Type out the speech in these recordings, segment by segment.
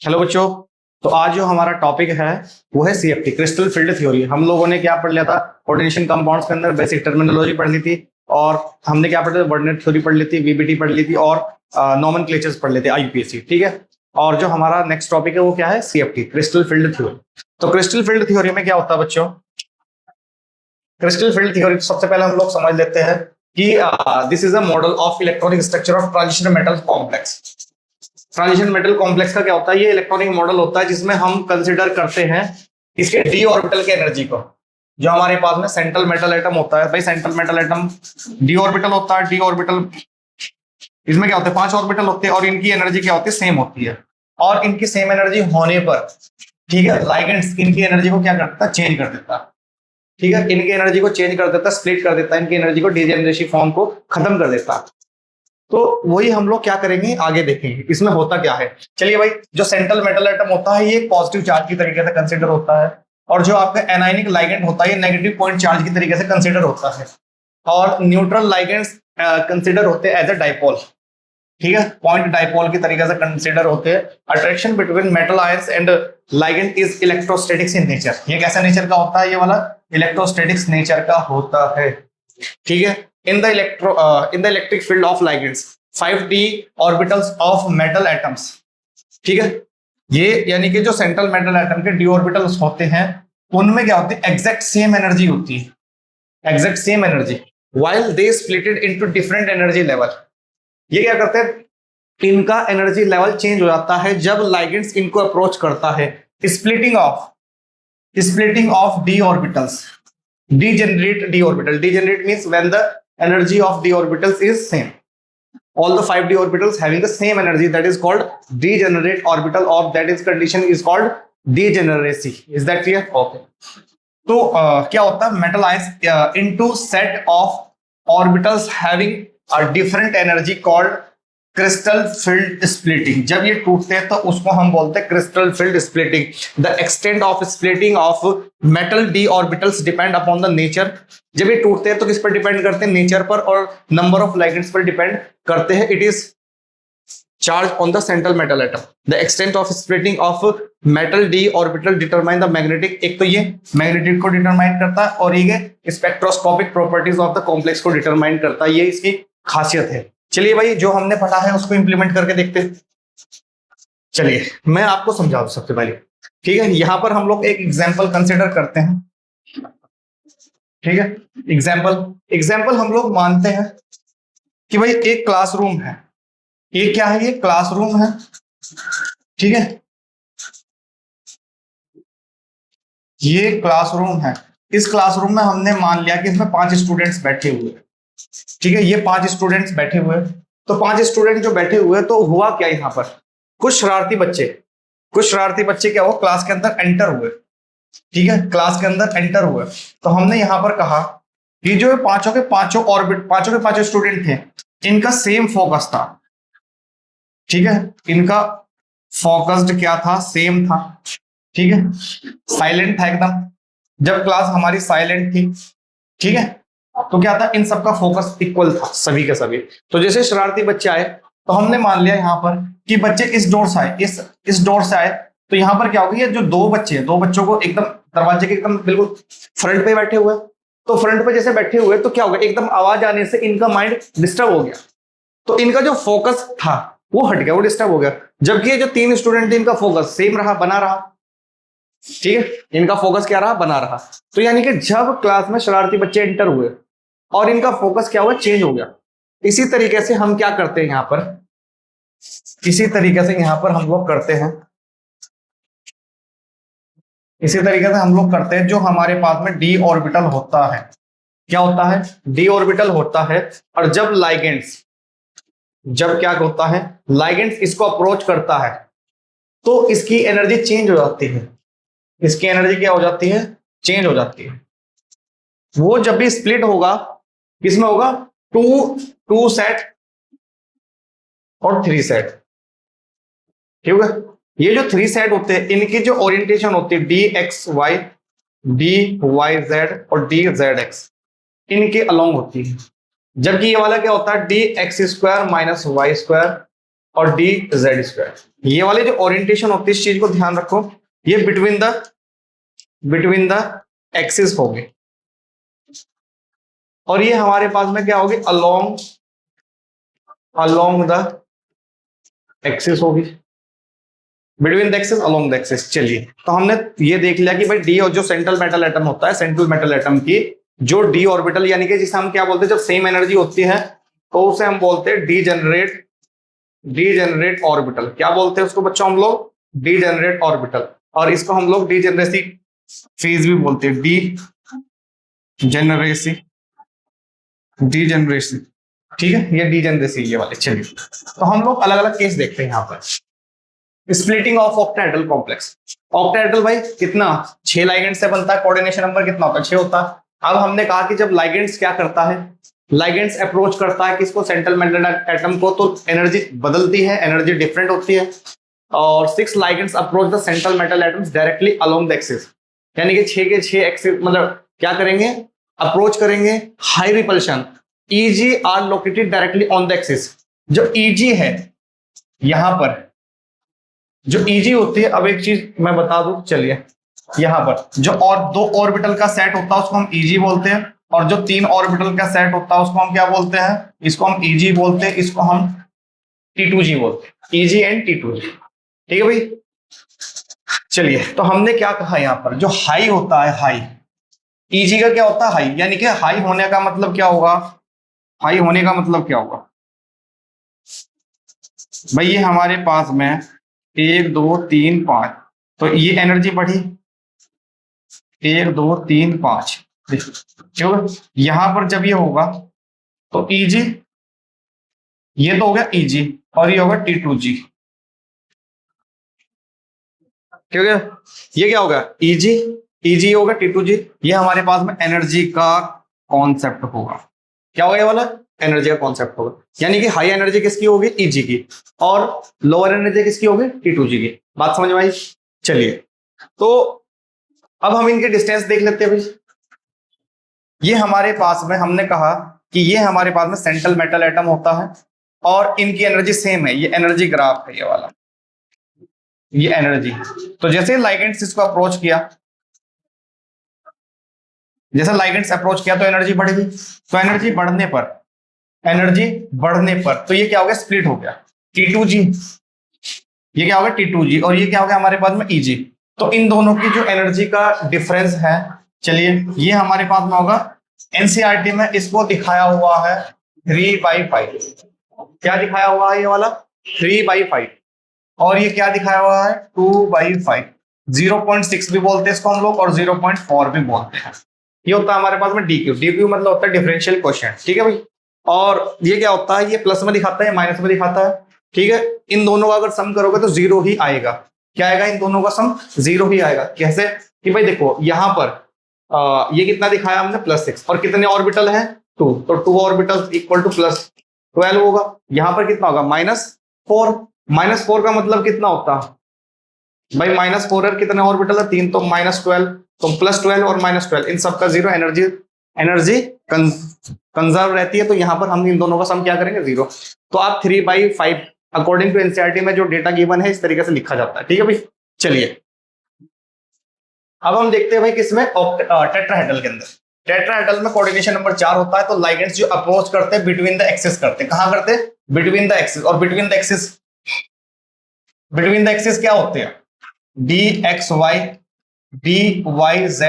Hello बच्चों। तो आज जो हमारा टॉपिक है वो है सीएफटी, क्रिस्टल फील्ड थ्योरी। हम लोगों ने क्या पढ़ लिया था? पोटेंशियल कंपाउंड्स के अंदर बेसिक टर्मिनोलॉजी पढ़ ली थी, और हमने क्या पढ़ा था? वर्डनेट थ्योरी पढ़ ली थी, वीबीटी पढ़ ली थी, और नोमेनक्लेचर्स पढ़ लेते आईयूपीएसी। ठीक है। और जो हमारा नेक्स्ट टॉपिक है वो क्या है? CFT, crystal field theory. तो क्रिस्टल फील्ड थ्योरी में क्या होता है बच्चों? क्रिस्टल फील्ड थ्योरी सबसे पहले हम लोग समझ लेते हैं कि this is a model of electronic structure of transition metal complex. Transition metal complex का क्या होता है? ये इलेक्ट्रॉनिक मॉडल होता है जिसमें हम कंसिडर करते हैं इसके डी ऑर्बिटल के एनर्जी को। जो हमारे पास में सेंट्रल मेटल एटम होता है, भाई central metal atom D orbital होता है। डी ऑर्बिटल, इसमें क्या होता है? 5 ऑर्बिटल होते हैं, और इनकी एनर्जी क्या होती है? सेम होती है। और इनकी सेम एनर्जी होने पर, ठीक है, लाइगेंड्स इनकी एनर्जी को क्या करता है? चेंज कर देता है। ठीक है, इनकी एनर्जी को चेंज कर देता है, स्प्लिट कर देता है, इनकी एनर्जी को डीजेनरेसी फॉर्म को खत्म कर देता है। तो वही हम लोग क्या करेंगे, आगे देखेंगे इसमें होता क्या है। चलिए भाई, जो सेंट्रल मेटल एटम होता है ये पॉजिटिव चार्ज की तरीके से कंसीडर होता है, और जो आपका एनायनिक लाइगेंड होता है ये नेगेटिव पॉइंट चार्ज की तरीके से कंसीडर होता है, और न्यूट्रल लाइगेंड्स कंसीडर होते हैं एज अ डाइपोल। ठीक है, पॉइंट डाइपोल की तरीके से कंसीडर होते हैं। Attraction between metal ions and ligand is electrostatics in nature. ये कैसा नेचर का होता है? ये वाला इलेक्ट्रोस्टैटिक्स नेचर का होता है। ठीक है, in the electric field of ligands 5d orbitals of metal atoms। ठीक है, ये यानी कि जो सेंट्रल मेटल एटम के डी ऑर्बिटल्स होते हैं उनमें क्या होती है? एग्जैक्ट सेम एनर्जी होती है, exact same energy, while they splitted into different energy level। ये क्या करते हैं? इनका एनर्जी लेवल चेंज हो जाता है जब लाइगेंड्स इनको अप्रोच करता है। Splitting of D orbitals, degenerate d orbital। Degenerate means when the energy of d orbitals is same, all the 5 d orbitals having the same energy, that is called degenerate orbital, or that is condition is called degeneracy। is that clear? okay। तो क्या होता है? metal ions into set of orbitals having a different energy called crystal field splitting. जब ये टूटते हैं तो उसको हम बोलते हैं crystal field splitting. The extent of splitting of metal D orbitals depend upon the nature. जब ये टूटते हैं तो किस पर डिपेंड करते हैं? नेचर पर, और नंबर ऑफ लाइगेंड्स पर डिपेंड करते हैं। It is charge on the central metal atom. The extent of splitting of metal D orbital determine the magnetic, एक तो ये मैग्नेटिक को डिटरमाइन करता है, और ये spectroscopic properties of the complex को डिटरमाइन करता है। ये इसकी खासियत है। चलिए भाई, जो हमने पढ़ा है उसको इंप्लीमेंट करके देखते हैं। चलिए मैं आपको समझा दूं सबसे पहले। ठीक है, यहां पर हम लोग एक एग्जांपल कंसीडर करते हैं। ठीक है, एग्जांपल हम लोग मानते हैं कि भाई एक क्लासरूम है। ये क्या है? ये क्लासरूम है। ठीक है, ये क्लासरूम है। इस क्लासरूम में हमने मान लिया कि इसमें 5 स्टूडेंट्स बैठे हुए हैं। ठीक है, ये 5 स्टूडेंट्स बैठे हुए हैं। तो 5 स्टूडेंट जो बैठे हुए हैं, तो हुआ क्या यहाँ पर? कुछ शरारती बच्चे क्या हुआ? क्लास के अंदर एंटर हुए। ठीक है, क्लास के अंदर एंटर हुए। तो हमने यहाँ पर कहा कि जो पांचों के पांचों स्टूडेंट थे, इनका सेम फोकस था। ठीक है, इनका फोकस्ड क्या था? सेम था। ठीक है, साइलेंट था एकदम। जब क्लास हमारी साइलेंट थी, ठीक है, तो क्या था? इन सबका फोकस इक्वल था, सभी के सभी। तो जैसे शरारती बच्चे आए तो हमने मान लिया यहाँ पर कि बच्चे इस डोर से आए, इस डोर से आए। तो यहाँ पर क्या होगा? ये जो 2 बच्चे हैं, 2 बच्चों को एकदम दरवाजे के एकदम बिल्कुल फ्रंट पे बैठे हुए। तो फ्रंट पे जैसे बैठे हुए तो क्या होगा? एकदम आवाज आने से इनका माइंड डिस्टर्ब हो गया। तो इनका जो फोकस था वो हट गया, वो डिस्टर्ब हो गया। जबकि ये जो 3 स्टूडेंट थे, इनका फोकस सेम रहा, बना रहा। ठीक है, इनका फोकस क्या रहा? बना रहा। तो यानी कि जब क्लास में शरारती बच्चे एंटर हुए और इनका फोकस क्या हुआ? चेंज हो गया। इसी तरीके से हम क्या करते हैं यहाँ पर? इसी तरीके से यहाँ पर हम लोग करते हैं, इसी तरीके से हम लोग करते हैं। जो हमारे पास में डी ऑर्बिटल होता है, क्या होता है? डी ऑर्बिटल होता है। और जब क्या होता है? लाइगेंड्स इसको अप्रोच करता है तो इसकी एनर्जी चेंज हो जाती है। इसकी एनर्जी क्या हो जाती है? चेंज हो जाती है। वो जब भी स्प्लिट होगा, किसमें होगा? 2 सेट और 3 सेट। ठीक है, ये जो 3 सेट होते हैं, इनकी जो ओरिएंटेशन होती है DXY, DYZ और DZX, इनके अलोंग होती है। जबकि ये वाला क्या होता है? DX² - Y², और डी जेड स्क्वायर। ये वाले जो ओरिएंटेशन होती है इस चीज को ध्यान रखो, ये बिटवीन द एक्सिस होगी और ये हमारे पास में क्या होगी, अलोंग द एक्सिस होगी, between the axis along the axis. चलिए तो हमने ये देख लिया कि भाई डी और जो सेंट्रल मेटल एटम होता है, सेंट्रल मेटल एटम की जो डी ऑर्बिटल यानी कि जिसे हम क्या बोलते हैं, जब सेम एनर्जी होती है तो उसे हम बोलते हैं डीजेनरेट ऑर्बिटल। क्या बोलते हैं उसको बच्चों हम लोग, डीजेनरेट ऑर्बिटल। और इसको हम लोग डीजेनरेसी फेज भी बोलते हैं, डीजेनरेसी। ठीक है, ये डीजेनरेसी ये वाले। चलिए तो हम लोग अलग अलग केस देखते हैं यहाँ पर। Splitting of octahedral complex. Octahedral भाई कितना, 6 लाइगेंड से बनता है, कोऑर्डिनेशन नंबर कितना होता है, 6 होता है। अब हमने कहा कि जब लाइगेंड्स क्या करता है, लाइगेंड्स अप्रोच करता है किसको, सेंट्रल मेटल एटम को, तो एनर्जी बदलती है, एनर्जी डिफरेंट होती है। और 6 ligands approach the central metal atoms directly along the axis, यानी कि 6 के 6 एक्सिस मतलब क्या करेंगे, अप्रोच करेंगे। High repulsion, E G are located directly on the axis. जो ईजी है यहां पर, जो ईजी होती है, अब एक चीज मैं बता दूं, चलिए यहां पर जो और 2 ऑर्बिटल का सेट होता है उसको हम ईजी बोलते हैं, और जो 3 ऑर्बिटल का सेट होता है उसको हम क्या बोलते हैं, इसको हम ईजी बोलते हैं, इसको हम T2G बोलते हैं, ईजी एंड T2G। ठीक है भाई। चलिए तो हमने क्या कहा यहां पर, जो हाई होता है, हाई ईजी का क्या होता है, हाई, यानी कि हाई होने का मतलब क्या होगा, हाई होने का मतलब क्या होगा भाई, ये हमारे पास में 1 2 3 5, तो ये एनर्जी बढ़ी 1 2 3 5, क्यों, यहां पर जब ये होगा तो ईजी, ये तो हो गया ईजी और ये होगा T2G, क्योंकि ये क्या होगा, ईजी, ईजी होगा T2G। ये हमारे पास में एनर्जी का कॉन्सेप्ट होगा, क्या होगा ये वाला, एनर्जी का कॉन्सेप्ट होगा। यानी कि हाई एनर्जी किसकी होगी, ईजी की, और लोअर एनर्जी किसकी होगी, T2G की। बात समझ में आई। चलिए तो अब हम इनके डिस्टेंस देख लेते हैं भाई। ये हमारे पास में, हमने कहा कि ये हमारे पास में सेंट्रल मेटल एटम होता है और इनकी एनर्जी सेम है, ये एनर्जी ग्राफ है ये वाला, ये एनर्जी। तो जैसे लाइगेंड्स इसको अप्रोच किया, जैसे लाइगेंड्स अप्रोच किया तो एनर्जी बढ़ गई, तो एनर्जी बढ़ने पर तो ये क्या हो गया, स्प्लिट हो गया T2G, ये क्या होगा T2G, और ये क्या हो गया हमारे पास में EG। तो इन दोनों की जो एनर्जी का डिफरेंस है, चलिए ये हमारे पास में होगा, एनसीईआरटी में इसको दिखाया हुआ है 3/5। क्या दिखाया हुआ है ये वाला, 3/5, और ये क्या दिखाया हुआ है, 2/5। 0.6 भी बोलते हैं इसको हम लोग, और 0.4 भी बोलते हैं। ये होता है हमारे पास में DQ मतलब होता है डिफरेंशियल क्वोशिएंट। ठीक है भाई। और ये क्या होता है, ये प्लस में दिखाता है, माइनस में दिखाता है। ठीक है, इन दोनों का अगर सम करोगे तो 0 ही आएगा। क्या आएगा, इन दोनों का सम 0 ही आएगा। कैसे कि भाई देखो यहां पर ये कितना दिखाया हमने, +6, और कितने ऑर्बिटल है, 2, तो 2 ऑर्बिटल इक्वल टू +12 होगा। यहां पर कितना होगा, -4। -4 का मतलब कितना होता है भाई, -4 कितने ऑर्बिटल है, 3, तो -12, तो +12 और -12 इन सब का 0, एनर्जी कंजर्व रहती है। तो यहां पर हम इन दोनों का सम क्या करेंगे, 0। तो आप 3/5 अकॉर्डिंग टू एनसीईआरटी में जो डेटा गिवन है इस तरीके से लिखा जाता है। ठीक है भाई। चलिए अब हम देखते हैं भाई किसमें, टेट्राहेड्रल के अंदर। टेट्राहेड्रल में कोऑर्डिनेशन नंबर 4 होता है। तो लाइगेंड्स जो अप्रोच करते हैं बिटवीन द एक्सिस करते हैं, कहां करते हैं, बिटवीन द एक्सिस। और बिटवीन द एक्सिस क्या होते हैं, DXY, DYZ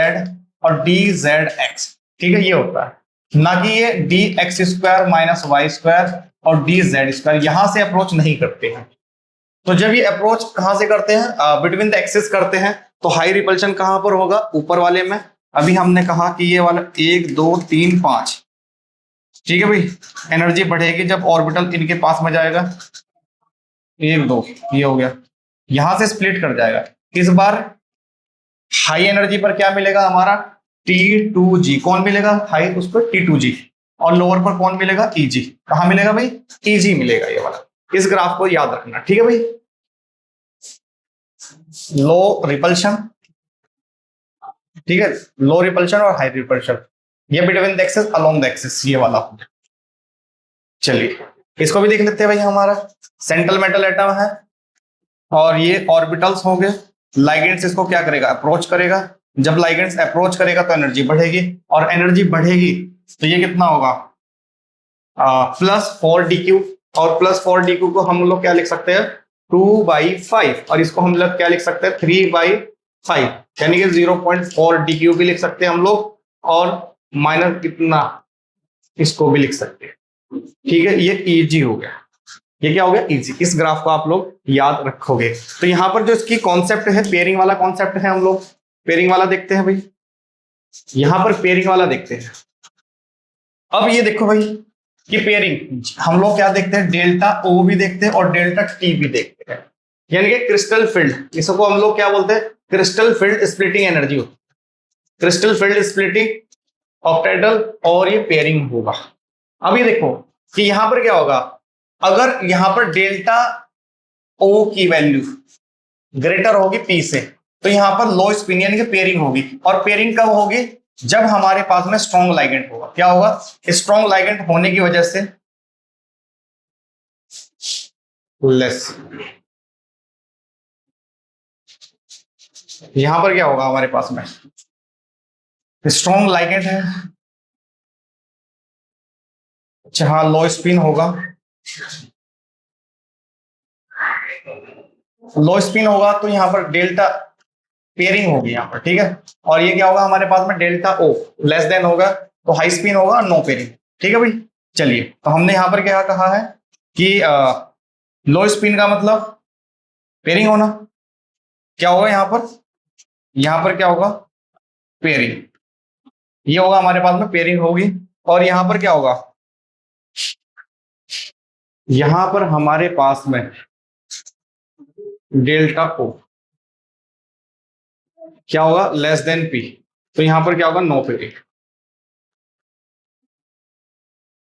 और DZX। ठीक है, ये होता है, ना कि ये DX² - Y² और DZ², यहां से अप्रोच नहीं करते हैं। तो जब ये अप्रोच कहां से करते हैं, बिटवीन द एक्सिस करते हैं, तो हाई रिपल्शन कहां पर होगा, ऊपर वाले में। अभी हमने कहा कि ये वाला 1 2 3 5। ठीक है भाई, एनर्जी बढ़ेगी जब ऑर्बिटल इनके पास में जाएगा, 1 2, ये हो गया, यहां से स्प्लिट कर जाएगा। इस बार हाई एनर्जी पर क्या मिलेगा हमारा, T2G। कौन मिलेगा हाई, उस पर T2G। और लोअर पर कौन मिलेगा, EG। कहां मिलेगा भाई, EG मिलेगा ये वाला। इस ग्राफ को याद रखना। ठीक है भाई। लो रिपल्शन, ठीक है, लो रिपल्शन और हाई रिपल्शन, ये between the axis along the axis, ये वाला। चलिए इसको भी देख लेते हैं भाई। हमारा सेंट्रल मेटल एटम है और ये ऑर्बिटल्स हो गए। लाइगेंड्स इसको क्या करेगा, अप्रोच करेगा। जब लाइगेंड्स अप्रोच करेगा तो एनर्जी बढ़ेगी, और एनर्जी बढ़ेगी तो ये कितना होगा, +4dq। और +4dq को हम लोग क्या लिख सकते हैं, 2/5। और इसको हम लोग क्या लिख सकते हैं, 3/5, यानी कि 0.4dq भी लिख सकते हैं हम लोग, और माइनस कितना इसको भी लिख सकते हैं। ठीक है, ये इजी हो गया। ये क्या हो गया, इजी। इस ग्राफ को आप लोग याद रखोगे। तो यहां पर जो इसकी कॉन्सेप्ट है, पेयरिंग वाला कॉन्सेप्ट है, हम लोग पेयरिंग वाला देखते हैं भाई। यहां पर पेयरिंग वाला देखते हैं। अब ये देखो भाई कि पेयरिंग हम लोग क्या देखते हैं, डेल्टा ओ भी देखते हैं और डेल्टा टी भी देखते हैं, यानी कि क्रिस्टल फील्ड। इसको हम लोग क्या बोलते हैं, क्रिस्टल फील्ड स्प्लिटिंग एनर्जी होती है, क्रिस्टल फील्ड स्प्लिटिंग ऑक्टेटल, और ये पेयरिंग होगा। अब ये देखो कि यहां पर क्या होगा, अगर यहां पर डेल्टा ओ की वैल्यू ग्रेटर होगी पी से, तो यहां पर लो स्पिन यानी कि पेयरिंग होगी। और पेयरिंग कब होगी, जब हमारे पास में स्ट्रॉन्ग लाइगेंड होगा। क्या होगा, स्ट्रॉन्ग लाइगेंड होने की वजह से लेस, यहां पर क्या होगा हमारे पास में स्ट्रॉन्ग लाइगेंड है, जहां लो स्पिन होगा, लो स्पिन होगा तो यहां पर डेल्टा पेयरिंग होगी यहां पर। ठीक है, और ये क्या होगा हमारे पास में, डेल्टा ओ लेस देन होगा तो हाई स्पिन होगा, नो पेयरिंग। ठीक है भाई, चलिए। तो हमने यहां पर क्या कहा है कि लो स्पिन का मतलब पेयरिंग होना। क्या होगा यहां पर क्या होगा, पेयरिंग। ये होगा हमारे पास में, पेयरिंग होगी। और यहां पर क्या होगा, यहां पर हमारे पास में डेल्टा ओ क्या होगा, लेस देन पी, तो यहां पर क्या होगा, नो पेयरिंग।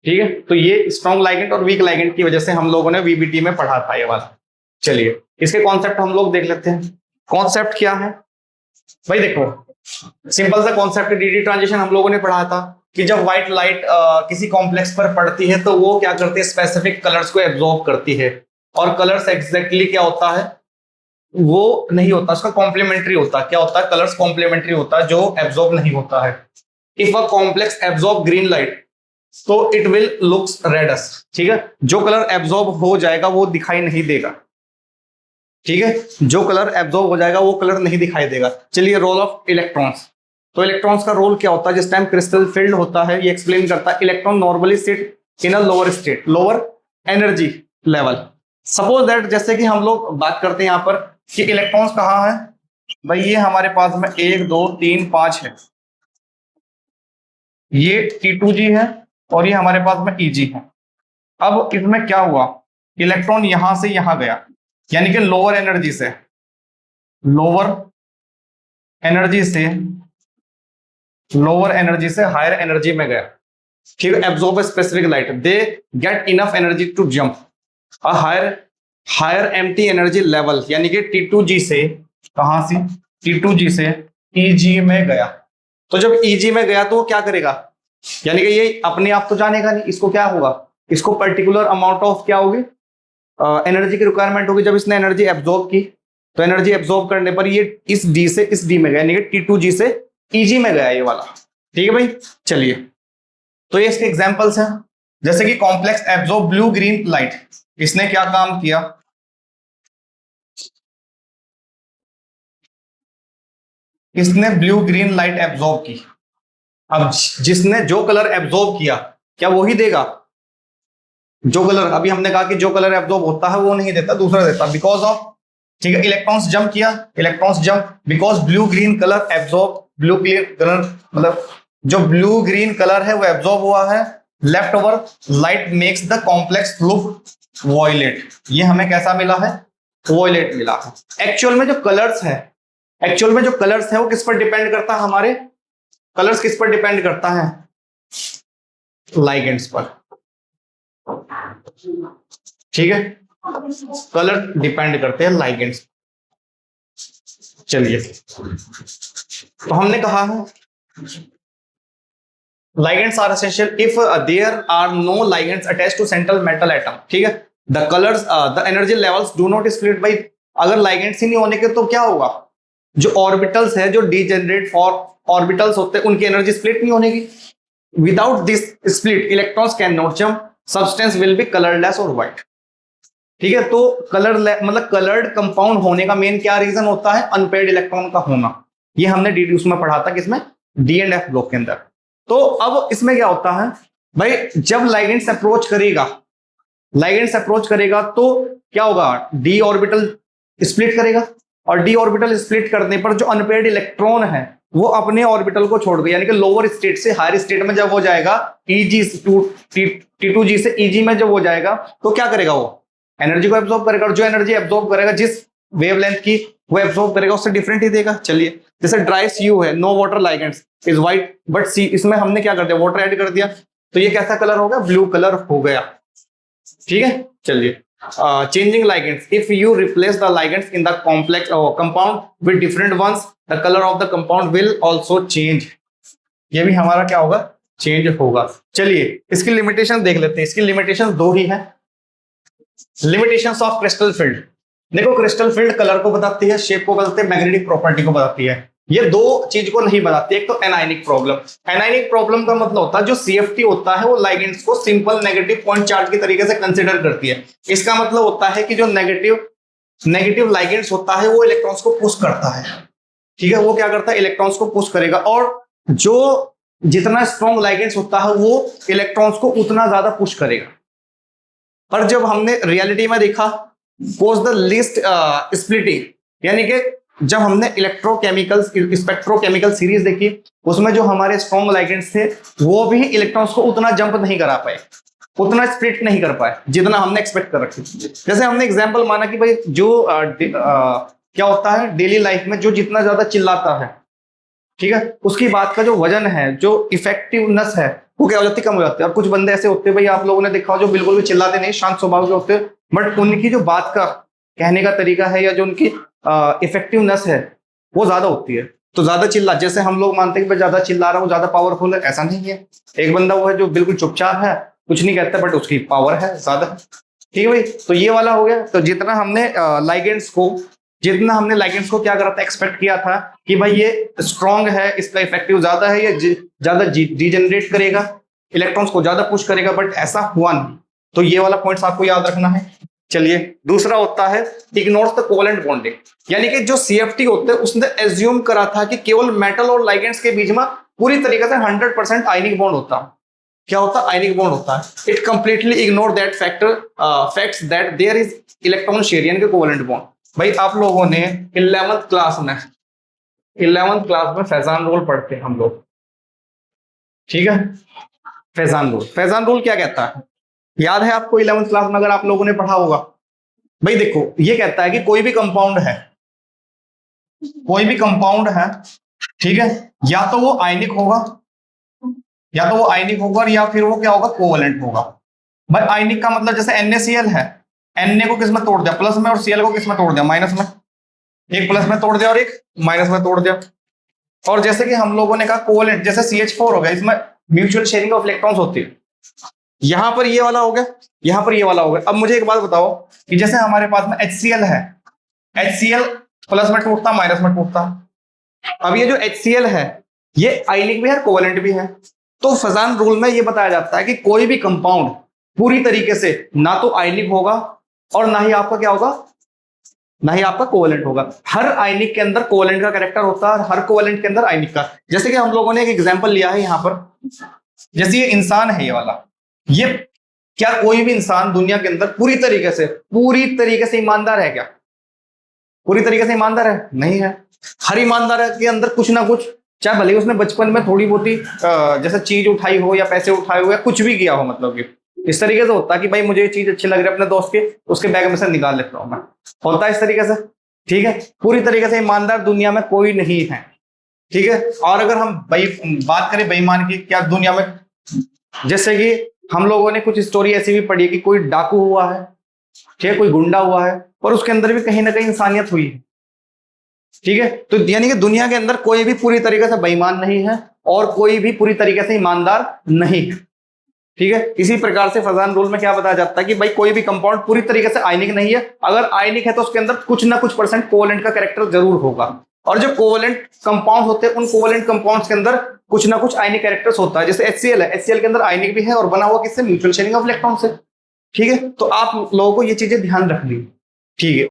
ठीक है, तो ये स्ट्रॉन्ग लाइगेंड और वीक लाइगेंड की वजह से हम लोगों ने वीबीटी में पढ़ा था ये वाला। चलिए इसके कॉन्सेप्ट हम लोग देख लेते हैं। कॉन्सेप्ट क्या है भाई, देखो सिंपल सा कॉन्सेप्ट, डीडी ट्रांजिशन हम लोगों ने पढ़ा था कि जब व्हाइट लाइट किसी कॉम्प्लेक्स पर पड़ती है तो वो क्या करती है, स्पेसिफिक कलर्स को एब्जॉर्ब करती है। और कलर्स एग्जैक्टली क्या होता है, वो नहीं होता, उसका कॉम्प्लीमेंट्री होता है। क्या होता है, कलर्स कॉम्प्लीमेंट्री होता है, जो एब्जॉर्ब नहीं होता है। If a complex absorb green light तो इट विल लुक्स रेडस। ठीक है, जो कलर एब्जॉर्ब हो जाएगा वो दिखाई नहीं देगा। ठीक है, जो कलर एब्जॉर्ब हो जाएगा वो कलर नहीं दिखाई देगा। चलिए, रोल ऑफ इलेक्ट्रॉन्स। तो इलेक्ट्रॉन्स का रोल क्या होता है, जिस टाइम क्रिस्टल फील्ड होता है, ये एक्सप्लेन करता है। Electron normally sit in a lower state, lower energy level. Suppose that, जैसे कि हम लोग बात करते हैं यहाँ पर कि इलेक्ट्रॉन्स कहाँ है भाई, ये हमारे पास में 1 2 3 5 है, ये T2G है और ये हमारे पास में EG है। अब इसमें क्या हुआ, इलेक्ट्रॉन यहां से यहां गया, यानी कि लोअर एनर्जी से, लोअर एनर्जी से लोअर एनर्जी से हायर एनर्जी में गया। ठीक है, absorb specific light, they get enough energy to jump a higher empty energy level, यानी कि T2G से, कहां से, T2G से EG में गया। तो जब EG में गया तो वो क्या करेगा, यानी कि ये अपने आप तो जानेगा नहीं, इसको क्या होगा, इसको पर्टिकुलर अमाउंट ऑफ क्या होगी, एनर्जी की रिक्वायरमेंट होगी। जब इसने एनर्जी एब्जॉर्ब की तो एनर्जी एब्जॉर्ब करने पर ये इस डी से इस डी में गया, यानी कि T2G से EG में गया ये वाला। ठीक है भाई, चलिए। तो ये इसके एग्जांपल्स हैं, जैसे कि complex absorb blue green light, इसने क्या काम किया, इसने ब्लू ग्रीन लाइट एब्जॉर्ब की। अब जिसने जो कलर एब्जॉर्ब किया, क्या वो ही देगा, जो कलर अभी हमने कहा कि जो कलर एब्जॉर्ब होता है वो नहीं देता, दूसरा देता, बिकॉज ऑफ, ठीक है, इलेक्ट्रॉन्स जंप किया, electrons jump because blue green colour absorb, blue green colour मतलब जो ब्लू ग्रीन कलर है वो एब्जॉर्ब हुआ है, left over light makes the complex look violet. ये हमें कैसा मिला है, वॉयलेट मिला है। एक्चुअल में जो कलर्स है, एक्चुअल में जो कलर्स है वो किस पर डिपेंड करता है, हमारे कलर्स किस पर डिपेंड करता है, लाइगेंड्स पर। ठीक है, कलर डिपेंड करते हैं लाइगेंड्स। चलिए, तो हमने कहा है ligands are essential if there are no ligands attached to central metal atom, ठीक है। the colors the energy levels do not split by, अगर ligands ही नहीं होने के तो क्या होगा, जो ऑर्बिटल्स है, जो डीजेनरेट ऑर्बिटल्स होते हैं, उनकी एनर्जी स्प्लिट नहीं होने की। Without this split electrons can not jump, substance will be colourless और व्हाइट, ठीक है। तो कलर मतलब कलर्ड कंपाउंड होने का मेन क्या रीजन होता है, अनपेयर्ड इलेक्ट्रॉन का होना। ये हमने डीडी उसमें पढ़ा था, किसमें, डी एंड एफ ब्लॉक के अंदर। तो अब इसमें क्या होता है भाई, जब लाइगेंड्स अप्रोच करेगा तो क्या होगा, डी ऑर्बिटल स्प्लिट करेगा, और डी ऑर्बिटल स्प्लिट करने पर जो अनपेयर्ड इलेक्ट्रॉन है वो अपने ऑर्बिटल को छोड़ देगा, यानी कि लोअर स्टेट से हायर स्टेट में जब हो जाएगा, ईजी T2G से ईजी में जब हो जाएगा, तो क्या करेगा, वो एनर्जी को एब्जॉर्ब करेगा, और जो एनर्जी एब्जॉर्ब करेगा जिस वेवलेंथ की वो एब्जॉर्ब करेगा उससे डिफरेंट ही देगा। चलिए, जैसे ड्राई CU है, no water ligands is white, but see इसमें हमने क्या कर दिया, वाटर ऐड कर दिया, तो ये कैसा कलर हो गया, ब्लू कलर हो गया, ठीक है। चलिए, changing ligands, if you replace the ligands in the complex compound with different ones, the color of the compound will also change, ये भी हमारा क्या होगा, चेंज होगा। चलिए, इसकी लिमिटेशन देख लेते हैं। इसकी लिमिटेशन दो ही है। लिमिटेशंस ऑफ क्रिस्टल फील्ड, देखो क्रिस्टल फील्ड कलर को बताती है, शेप को बताती है, मैग्नेटिक प्रॉपर्टी को बताती है। ये दो चीज को नहीं बताती। एक तो एनायनिक प्रॉब्लम, एनायनिक प्रॉब्लम का मतलब होता है जो CFT होता है वो लाइगेंड्स को सिंपल नेगेटिव पॉइंट चार्ज की तरीके से कंसीडर करती है। इसका मतलब होता है कि जो नेगेटिव लाइगेंड्स होता है वो इलेक्ट्रॉन्स को पुश करता है, ठीक है। वो क्या करता है, इलेक्ट्रॉन्स को पुश करेगा, और जो जितना स्ट्रॉन्ग लाइगेंड्स होता है वो इलेक्ट्रॉन्स को उतना ज्यादा पुश करेगा। पर जब हमने रियलिटी में देखा कोज द लीस्ट स्प्लिटिंग, यानी कि जब हमने स्पेक्ट्रोकेमिकल सीरीज देखी, उसमें जो हमारे स्ट्रॉन्ग लाइगेंड्स थे वो भी इलेक्ट्रॉन्स को उतना जंप नहीं करा पाए, उतना स्प्लिट नहीं कर पाए जितना हमने एक्सपेक्ट कर रखी। जैसे हमने एग्जांपल माना कि भाई जो क्या होता है डेली लाइफ में, जो जितना ज्यादा चिल्लाता है, ठीक है, उसकी बात का जो वजन है, जो इफेक्टिवनेस है, वो क्या हो जाती है, कम हो जाती है। और कुछ बंदे ऐसे होते हैं भाई, आप लोगों ने देखा हो, जो बिल्कुल भी चिल्लाते नहीं, शांत स्वभाव के होते हैं, बट उनकी जो बात का कहने का तरीका है या जो उनकी इफेक्टिवनेस है वो ज्यादा होती है। तो ज्यादा चिल्ला, जैसे हम लोग मानते हैं कि ज्यादा चिल्ला रहा है वो ज्यादा पावरफुल है, ऐसा नहीं है। एक बंदा वो है जो बिल्कुल चुपचाप है, कुछ नहीं कहता, बट उसकी पावर है ज्यादा, ठीक है भाई। तो ये वाला हो गया। तो जितना हमने लाइगेंड्स को क्या करा था, एक्सपेक्ट किया था कि भाई ये स्ट्रॉन्ग है, इसका इफेक्टिव ज्यादा है, ये ज्यादा डिजेनरेट करेगा, इलेक्ट्रॉन्स को ज्यादा पुश करेगा, बट ऐसा हुआ नहीं। तो ये वाला पॉइंट्स आपको याद रखना है। चलिए, दूसरा होता है इग्नोर्स द कोवेलेंट बॉन्डिंग, यानी कि जो CFT होते हैं उसने एज्यूम करा था कि केवल मेटल और लाइगेंड्स के बीच में पूरी तरीके से 100% आयनिक बॉन्ड होता है। क्या होता है, आयनिक बॉन्ड होता है। It completely ignore that facts that there is electron share, यानी कि कोवेलेंट बॉन्ड। भाई आप लोगों ने 11th क्लास में फैजान रूल पढ़ते हैं हम लोग, ठीक है। फैजान रूल क्या कहता है, याद है आपको 11th क्लास में अगर आप लोगों ने पढ़ा होगा? भाई देखो, ये कहता है कि कोई भी कंपाउंड है, ठीक है, या तो वो आयनिक होगा और या फिर वो क्या होगा, कोवेलेंट होगा। भाई आयनिक का मतलब जैसे NaCl है, Na को किस में तोड़ दिया, प्लस में, और Cl को किस में तोड़ दिया, माइनस में। एक प्लस में तोड़ दिया और एक माइनस में तोड़ दिया। और जैसे कि हम लोगों ने कहा कोवेलेंट, जैसे CH4 हो गया, इसमें म्यूचुअल शेयरिंग ऑफ इलेक्ट्रॉन्स होती है। यहां पर ये वाला हो गया, यहां पर ये वाला हो गया। अब मुझे एक बात बताओ कि जैसे हमारे पास में HCl है, HCl प्लस में टूटता, माइनस में टूटता। अब ये जो HCl है ये आयनिक भी है, कोवेलेंट भी है। तो फैजान रूल में ये बताया जाता है कि कोई भी कंपाउंड पूरी तरीके से ना तो आयनिक होगा और ना ही आपका क्या होगा, ना ही आपका कोवेलेंट होगा। हर आयनिक के अंदर कोवेलेंट का कैरेक्टर होता है, हर कोवेलेंट के अंदर आयनिक का। जैसे कि हम लोगों ने एक एग्जांपल लिया है यहाँ पर, जैसे ये इंसान है, ये वाला, ये क्या कोई भी इंसान दुनिया के अंदर पूरी तरीके से ईमानदार है क्या? पूरी तरीके से ईमानदार है? नहीं है। हर ईमानदार के अंदर कुछ ना कुछ, चाहे भले उसने बचपन में थोड़ी बहुत ही जैसे चीज उठाई हो या पैसे उठाए हो या कुछ भी किया हो, मतलब कि इस तरीके से होता है कि भाई मुझे ये चीज अच्छी लग रही है अपने दोस्त के, उसके बैग में से निकाल लेता हूं मैं, होता है इस तरीके से, ठीक है। पूरी तरीके से ईमानदार दुनिया में कोई नहीं है, ठीक है। और अगर हम बात करें बेईमान की, क्या दुनिया में, जैसे कि हम लोगों ने कुछ स्टोरी ऐसी भी पढ़ी कि कोई डाकू हुआ है, ठीक है, कोई गुंडा हुआ है, और उसके अंदर भी कहीं ना कहीं इंसानियत हुई है, ठीक है, तो यानी कि दुनिया के अंदर कोई भी पूरी तरीके से बेईमान नहीं है और कोई भी पूरी तरीके से ईमानदार नहीं है। ठीक है, इसी प्रकार से फजान रूल में क्या बताया जाता है कि भाई कोई भी कंपाउंड पूरी तरीके से आयनिक नहीं है, अगर आयनिक है तो उसके अंदर कुछ ना कुछ परसेंट कोवेलेंट का कैरेक्टर जरूर होगा, और जो कोवेलेंट कंपाउंड होते हैं उन कोवेलेंट कंपाउंड्स के अंदर कुछ ना कुछ आयनिक कैरेक्टर्स होता है। जैसे HCl है, HCl के अंदर आयनिक भी है और बना हुआ किससे, म्यूचुअल शेयरिंग ऑफ इलेक्ट्रॉन से। ठीक है, तो आप लोगों को ये चीजें ध्यान रखनी। ठीक है।